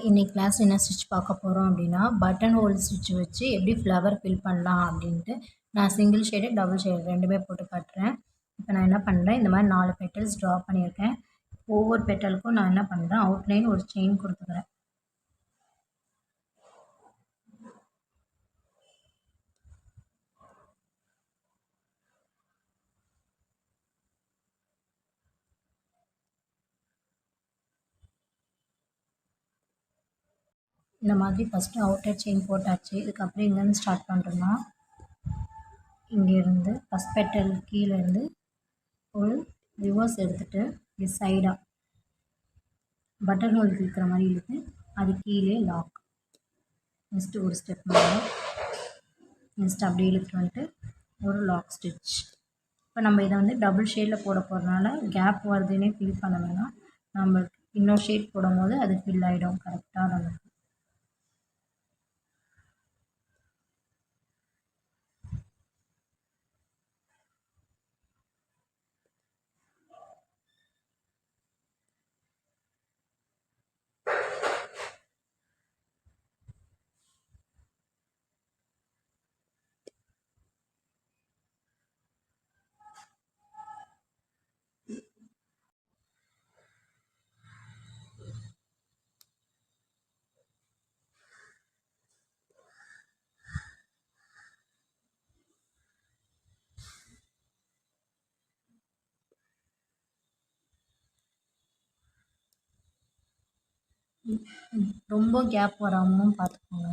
இன்னைக்கு கிளாஸ் என்ன ஸ்டிச் பார்க்க போகிறோம் அப்படின்னா பட்டன் ஹோல் ஸ்டிச் வச்சு எப்படி ஃப்ளவர் ஃபில் பண்ணலாம் அப்படின்ட்டு நான் சிங்கிள் ஷேடு டபுள் ஷேடு ரெண்டுமே போட்டு காட்டுறேன். இப்போ நான் என்ன பண்ணுறேன், இந்த மாதிரி 4 பெட்டல்ஸ் ட்ரா பண்ணியிருக்கேன். ஒவ்வொரு பெட்டலுக்கும் நான் என்ன பண்ணுறேன், அவுட்லைன் ஒரு செயின் கொடுத்துக்கிறேன். இந்த மாதிரி ஃபஸ்ட்டு அவுட்டர் செயின் போட்டாச்சு. இதுக்கப்புறம் எங்கேருந்து ஸ்டார்ட் பண்ணுறோன்னா, இங்கேருந்து ஃபஸ்ட் பெட்டல் கீழேருந்து ஒரு ரிவர்ஸ் எடுத்துகிட்டு இது சைடாக பட்டன் ஹோல் இருக்கிற மாதிரி இழுத்து அது கீழே லாக். நெக்ஸ்ட்டு ஒரு ஸ்டெப் மேலே நெக்ஸ்ட் அப்படியே இழுத்துட்டு வந்துட்டு ஒரு லாக் ஸ்டிச். இப்போ நம்ம இதை வந்து டபுள் ஷேடில் போட போகிறதுனால கேப் வருதுன்னே ஃபீல் பண்ண வேணாம். நம்ம இன்னொரு ஷேட் போடும்போது அது ஃபில் ஆகிடும் கரெக்டாக நமக்கு. ரொம்ப கேப் வராமலும் பார்த்துக்கோங்க.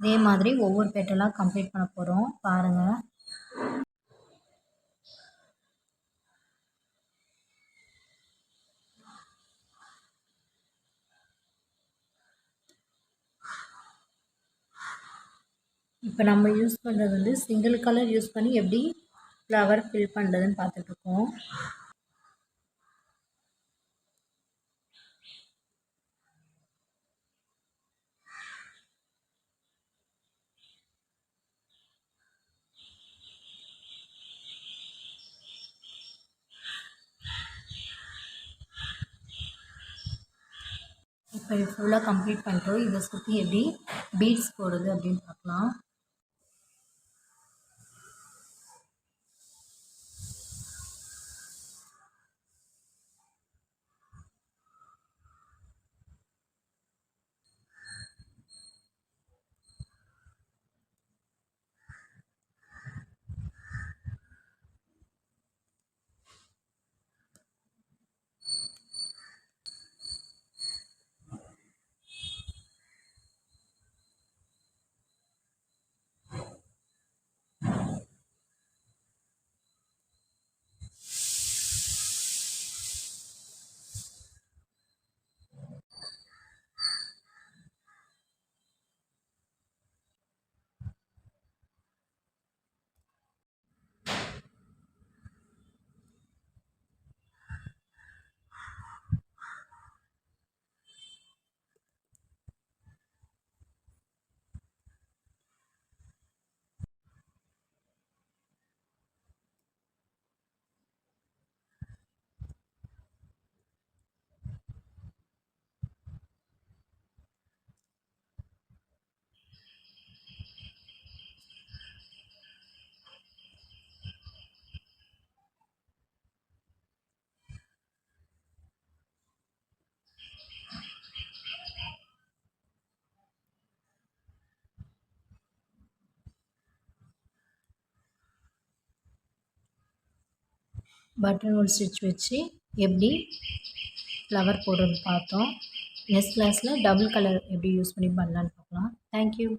இதே மாதிரி ஒவ்வொரு பெட்டலாக கம்ப்ளீட் பண்ண போகிறோம், பாருங்கள். இப்போ நம்ம யூஸ் பண்ணுறது வந்து சிங்கிள் கலர் யூஸ் பண்ணி எப்படி ஃப்ளவர் ஃபில் பண்ணுறதுன்னு பார்த்துட்ருக்கோம். இப்போ இது ஃபுல்லாக கம்ப்ளீட் பண்ணிட்டோம். இதை சுற்றி எப்படி பீட்ஸ் போடுறது அப்படின்னு பார்க்கலாம். பட்டன் ஹோல் ஸ்டிச் வச்சு எப்படி ஃப்ளவர் போடுறது பார்த்தோம். நெக்ஸ்ட் கிளாஸில் டபுள் கலர் எப்படி யூஸ் பண்ணி பண்ணலான்னு பார்க்கலாம். தேங்க்யூ.